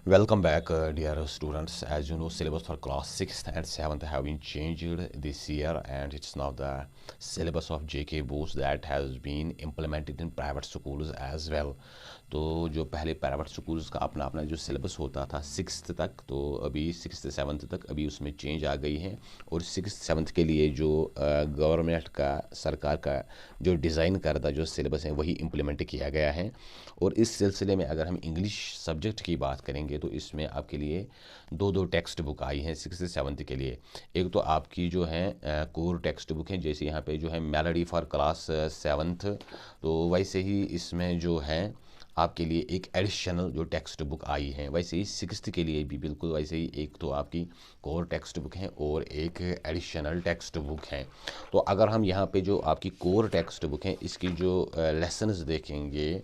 Welcome back, dear students. As you know, syllabus for class 6th and 7th have been changed this year, and it's now the syllabus of JK Boost that has been implemented in private schools as well. तो जो पहले private schools का अपना अपना जो syllabus होता था 6th तक, तो अभी 6th 7th तक अभी उसमें चेंज आ गई है। और 6th 7th के लिए जो गवर्नमेंट का सरकार का जो डिज़ाइन करता जो सिलेबस है वही इम्प्लीमेंट किया गया है। और इस सिलसिले में अगर हम इंग्लिश सब्जेक्ट की बात करेंगे तो इसमें आपके लिए दो टेक्स्ट बुक आई हैं 6th 7th के लिए। एक तो आपकी जो है कोर टेक्स्ट बुक है, जैसे यहाँ पे जो है मेलोडी फॉर क्लास 7th, तो वैसे ही इसमें जो है आपके लिए एक एडिशनल जो टेक्स्ट बुक आई है, वैसे ही 6th के लिए भी बिल्कुल वैसे ही एक तो आपकी कोर टेक्स्ट बुक है और एक एडिशनल टेक्स्ट बुक है। तो अगर हम यहाँ पे जो आपकी कोर टेक्स्ट बुक है इसकी जो लेसन्स देखेंगे,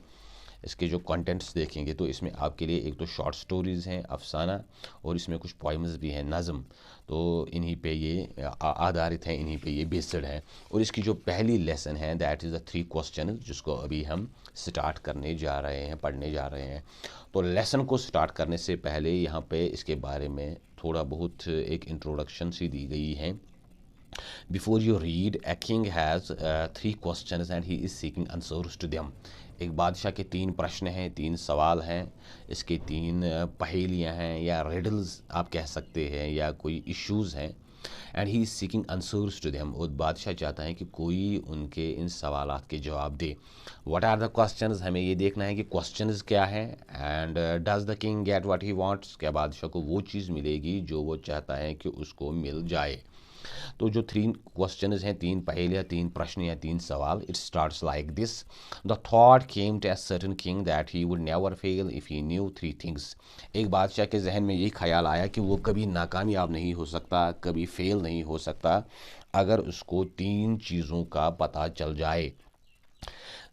इसके जो कंटेंट्स देखेंगे, तो इसमें आपके लिए एक तो शॉर्ट स्टोरीज़ हैं, अफसाना, और इसमें कुछ पोइम्स भी हैं, नज़म। तो इन्हीं पे ये आधारित हैं, इन्हीं पे ये बेस्ड हैं। और इसकी जो पहली लेसन है दैट इज़ द 3 क्वेश्चन, जिसको अभी हम स्टार्ट करने जा रहे हैं, पढ़ने जा रहे हैं। तो लेसन को स्टार्ट करने से पहले यहाँ पे इसके बारे में थोड़ा बहुत एक इंट्रोडक्शन सी दी गई है। Before you read, a king has 3 questions and he is seeking answers to them. एक बादशाह के 3 प्रश्न हैं, 3 सवाल हैं, इसके 3 पहेलियां हैं या रिडल्स आप कह सकते हैं, या कोई इश्यूज़ हैं। And he is seeking answers to them, और बादशाह चाहता है कि कोई उनके इन सवालात के जवाब दे। व्हाट आर द क्वेश्चंस, हमें ये देखना है कि क्वेश्चंस क्या है। And does the king get what he wants, क्या बादशाह को वो चीज़ मिलेगी जो वो चाहता है कि उसको मिल जाए। तो जो 3 क्वेश्चंस हैं, 3 पहेलियाँ, 3 प्रश्न या 3 सवाल, it starts like this. The thought came to a certain king that he would never fail if he knew 3 things. एक बादशाह के जहन में ये ख्याल आया कि वो कभी नाकामयाब नहीं हो सकता, कभी फेल नहीं हो सकता, अगर उसको 3 चीज़ों का पता चल जाए।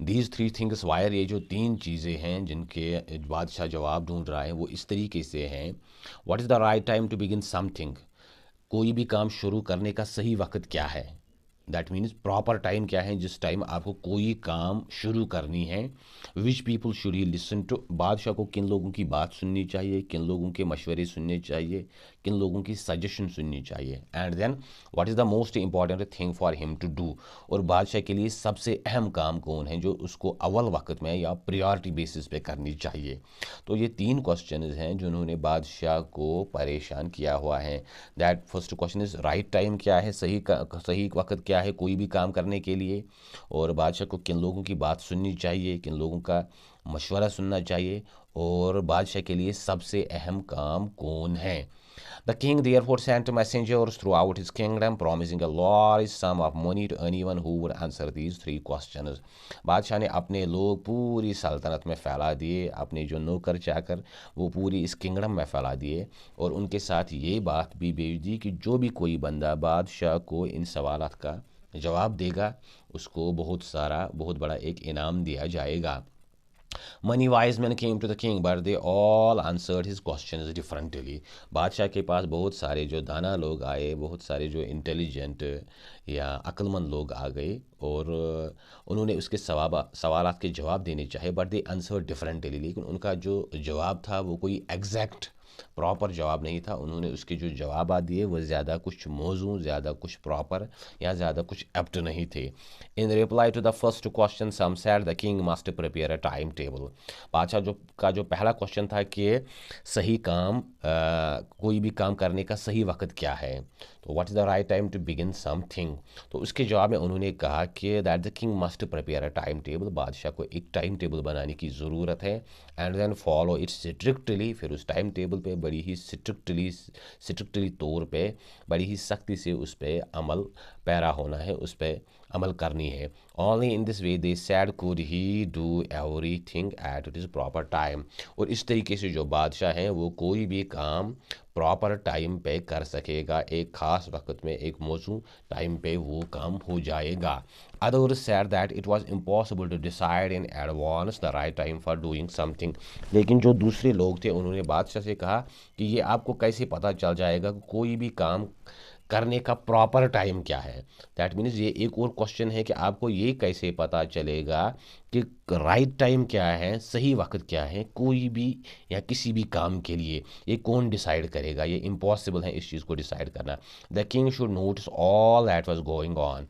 दीज 3 थिंग्स वायर, ये जो 3 चीज़ें हैं जिनके बादशाह जवाब ढूंढ रहा है वो इस तरीके से हैं। What is the right time to begin something, कोई भी काम शुरू करने का सही वक्त क्या है। दैट मीन्स प्रॉपर टाइम क्या है जिस टाइम आपको कोई काम शुरू करनी है। Which people should he listen to, बादशाह को किन लोगों की बात सुननी चाहिए, किन लोगों के मशवरे सुनने चाहिए, किन लोगों की सजेशन सुननी चाहिए। And then what is the most important thing for him to do, और बादशाह के लिए सबसे अहम काम कौन है जो उसको अव्वल वक्त में या प्रायोरिटी बेसिस पे करनी चाहिए। तो ये 3 क्वेश्चन हैं जिन्होंने बादशाह को परेशान किया हुआ है। That first question is right time क्या है, सही वक्त क्या है कोई भी काम करने के लिए, और बादशाह को किन लोगों की बात सुननी चाहिए, किन लोगों का मशवरा सुनना चाहिए, और बादशाह के लिए सबसे अहम काम कौन है। The king therefore sent messengers throughout his kingdom, promising a large sum of money to anyone who would answer these 3 questions. बादशाह ने अपने लोग पूरी सल्तनत में फैला दिए, अपने जो नौकर चाकर वो पूरी इस किंगडम में फैला दिए, और उनके साथ ये बात भी भेज दी कि जो भी कोई बंदा बादशाह को इन सवालात का जवाब देगा उसको बहुत बड़ा एक इनाम दिया जाएगा। Many wise men came to the king, but they all answered his questions differently. बादशाह के पास बहुत सारे जो दाना लोग आए, बहुत सारे जो इंटेलिजेंट या अक्लमंद लोग आ गए, और उन्होंने उसके सवालात के जवाब देने चाहे, बट दे आंसर डिफरेंटली, लेकिन उनका जो जवाब था वो कोई एग्जैक्ट प्रॉपर जवाब नहीं था। उन्होंने उसके जो जवाब दिए वो ज़्यादा कुछ मौजू, ज़्यादा कुछ प्रॉपर या ज़्यादा कुछ एप्ट नहीं थे। In reply to the first question some said the king must prepare a time table. बादशाह जो पहला क्वेश्चन था कि सही काम कोई भी काम करने का सही वक्त क्या है, तो what is the right time to begin something. तो उसके जवाब में उन्होंने कहा कि that the king must prepare a time table, बादशाह को एक टाइम टेबल बनाने की ज़रूरत है। And then follow it strictly, फिर उस टाइम टेबल पे बड़ी ही स्ट्रिक्टली तौर पे बड़ी ही सख्ती से उस पर अमल पैरा होना है, उस पर अमल करनी है। Only in this way they sad could he do every thing at it is proper time, और इस तरीके से जो बादशाह हैं वो कोई भी काम प्रॉपर टाइम पे कर सकेगा, एक ख़ास वक्त में एक मौजू टाइम पे वो काम हो जाएगा। Others said that it was impossible to decide in advance the right time for doing something. लेकिन जो दूसरे लोग थे उन्होंने बादशाह से कहा कि ये आपको कैसे पता चल जाएगा कि कोई भी काम करने का प्रॉपर टाइम क्या है। दैट मीन्स ये एक और क्वेश्चन है कि आपको ये कैसे पता चलेगा कि राइट टाइम क्या है, सही वक्त क्या है कोई भी या किसी भी काम के लिए। ये कौन डिसाइड करेगा, ये इम्पॉसिबल है इस चीज़ को डिसाइड करना। The king should notice all that was going on.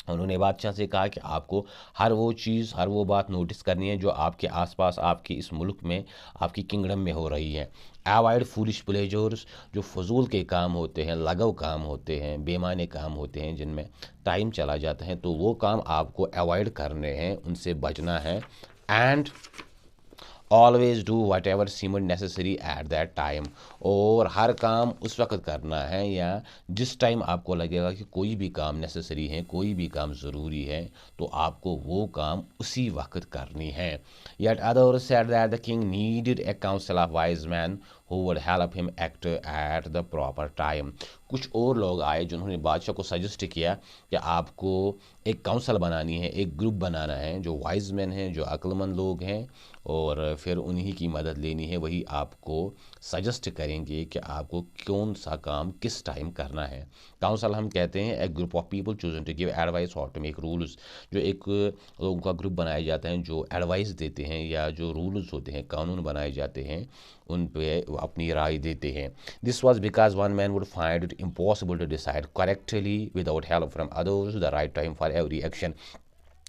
उन्होंने बादशाह से कहा कि आपको हर वो चीज़, हर वो बात नोटिस करनी है जो आपके आसपास, आपके इस मुल्क में, आपकी किंगडम में हो रही है। अवॉइड फूलिश प्लेजर्स, जो फजूल के काम होते हैं, लगव काम होते हैं, बेमाने काम होते हैं जिनमें टाइम चला जाता है, तो वो काम आपको अवॉइड करने हैं, उनसे बचना है। And always do whatever seemed necessary at that time, और हर काम उस वक्त करना है या जिस टाइम आपको लगेगा कि कोई भी काम नेसेसरी है, कोई भी काम ज़रूरी है, तो आपको वो काम उसी वक्त करनी है। Yet others said that the king needed A council of wise man who would help him act at the proper time. कुछ और लोग आए जिन्होंने बादशाह को सजेस्ट किया कि आपको एक काउंसिल बनानी है, एक ग्रुप बनाना है जो वाइज मैन हैं, जो अक्लमंद लोग हैं, और फिर उन्हीं की मदद लेनी है। वही आपको सजेस्ट करेंगे कि आपको कौन सा काम किस टाइम करना है। काउंसिल हम कहते हैं a group of people chosen to give advice और टू मेक रूल्स। जो एक लोगों का ग्रुप बनाया जाता है जो एडवाइस देते हैं, या जो रूल्स होते हैं, कानून बनाए जाते हैं, उन पे अपनी राय देते हैं। This was because one man would find it impossible to decide correctly without help from others the right time for every action.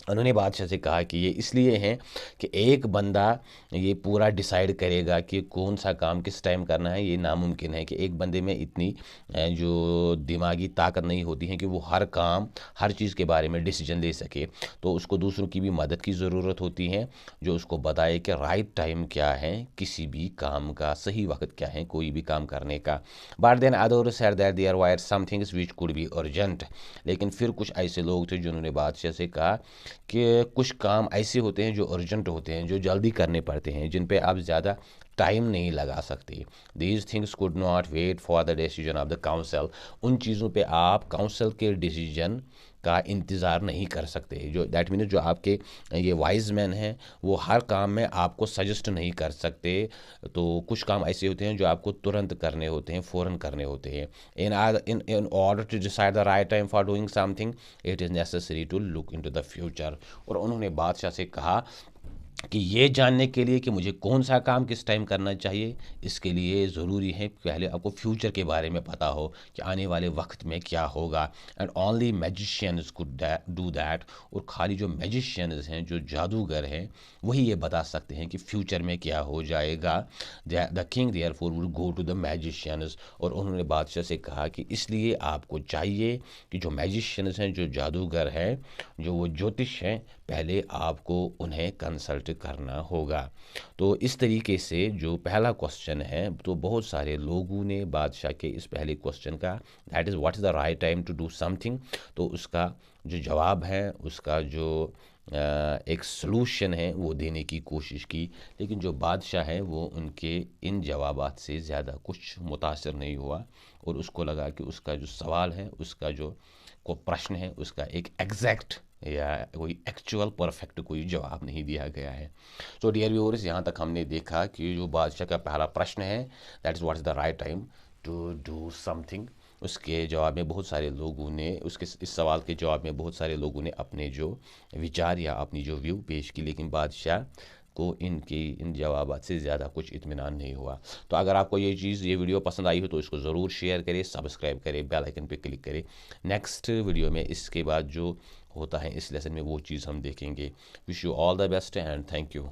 उन्होंने बादशाह से कहा कि ये इसलिए है कि एक बंदा ये पूरा डिसाइड करेगा कि कौन सा काम किस टाइम करना है, ये नामुमकिन है कि एक बंदे में इतनी जो दिमागी ताकत नहीं होती है कि वो हर काम, हर चीज़ के बारे में डिसीजन ले सके। तो उसको दूसरों की भी मदद की ज़रूरत होती है जो उसको बताए कि राइट टाइम क्या है किसी भी काम का, सही वक्त क्या है कोई भी काम करने का। But then others said that there were some things which could be urgent. लेकिन फिर कुछ ऐसे लोग थे जिन्होंने बादशाह से कहा कि कुछ काम ऐसे होते हैं जो अर्जेंट होते हैं, जो जल्दी करने पड़ते हैं, जिन पे आप ज़्यादा टाइम नहीं लगा सकते। These things could not wait for the decision of the council. उन चीज़ों पे आप काउंसिल के डिसीजन का इंतज़ार नहीं कर सकते। जो दैट मीन्स जो आपके ये वाइज मैन हैं वो हर काम में आपको सजेस्ट नहीं कर सकते। तो कुछ काम ऐसे होते हैं जो आपको तुरंत करने होते हैं, फ़ौरन करने होते हैं। In order to decide the right time for doing something it is necessary to look into the future. और उन्होंने बादशाह से कहा कि ये जानने के लिए कि मुझे कौन सा काम किस टाइम करना चाहिए, इसके लिए ज़रूरी है पहले आपको फ्यूचर के बारे में पता हो कि आने वाले वक्त में क्या होगा। And only magicians could do that. और खाली जो मैजिशियंस हैं, जो जादूगर हैं, वही ये बता सकते हैं कि फ्यूचर में क्या हो जाएगा। The king therefore would go to the magicians. और उन्होंने बादशाह से कहा कि इसलिए आपको चाहिए कि जो मैजिशियंस हैं, जो जादूगर हैं, जो वो ज्योतिष हैं, पहले आपको उन्हें कंसल्ट करना होगा। तो इस तरीके से जो पहला क्वेश्चन है, तो बहुत सारे लोगों ने बादशाह के इस पहले क्वेश्चन का, that is what is the right time to do something, तो उसका जो जवाब है, उसका जो एक सलूशन है वो देने की कोशिश की। लेकिन जो बादशाह है वो उनके इन जवाबात से ज़्यादा कुछ मुतासर नहीं हुआ, और उसको लगा कि उसका जो सवाल है, उसका जो को प्रश्न है, उसका एक एग्जैक्ट या कोई एक्चुअल परफेक्ट कोई जवाब नहीं दिया गया है। सो डियर व्यूअर्स, यहाँ तक हमने देखा कि जो बादशाह का पहला प्रश्न है, that is what is the right time to do something, उसके जवाब में बहुत सारे लोगों ने, उसके इस सवाल के जवाब में बहुत सारे लोगों ने अपने जो विचार या अपनी जो व्यू पेश की, लेकिन बादशाह को इन जवाबात से ज़्यादा कुछ इत्मीनान नहीं हुआ। तो अगर आपको ये वीडियो पसंद आई हो तो इसको ज़रूर शेयर करें, सब्सक्राइब करें, बेल आइकन पे क्लिक करें। नेक्स्ट वीडियो में इसके बाद जो होता है इस लेसन में वो चीज़ हम देखेंगे। Wish you all the best and thank you.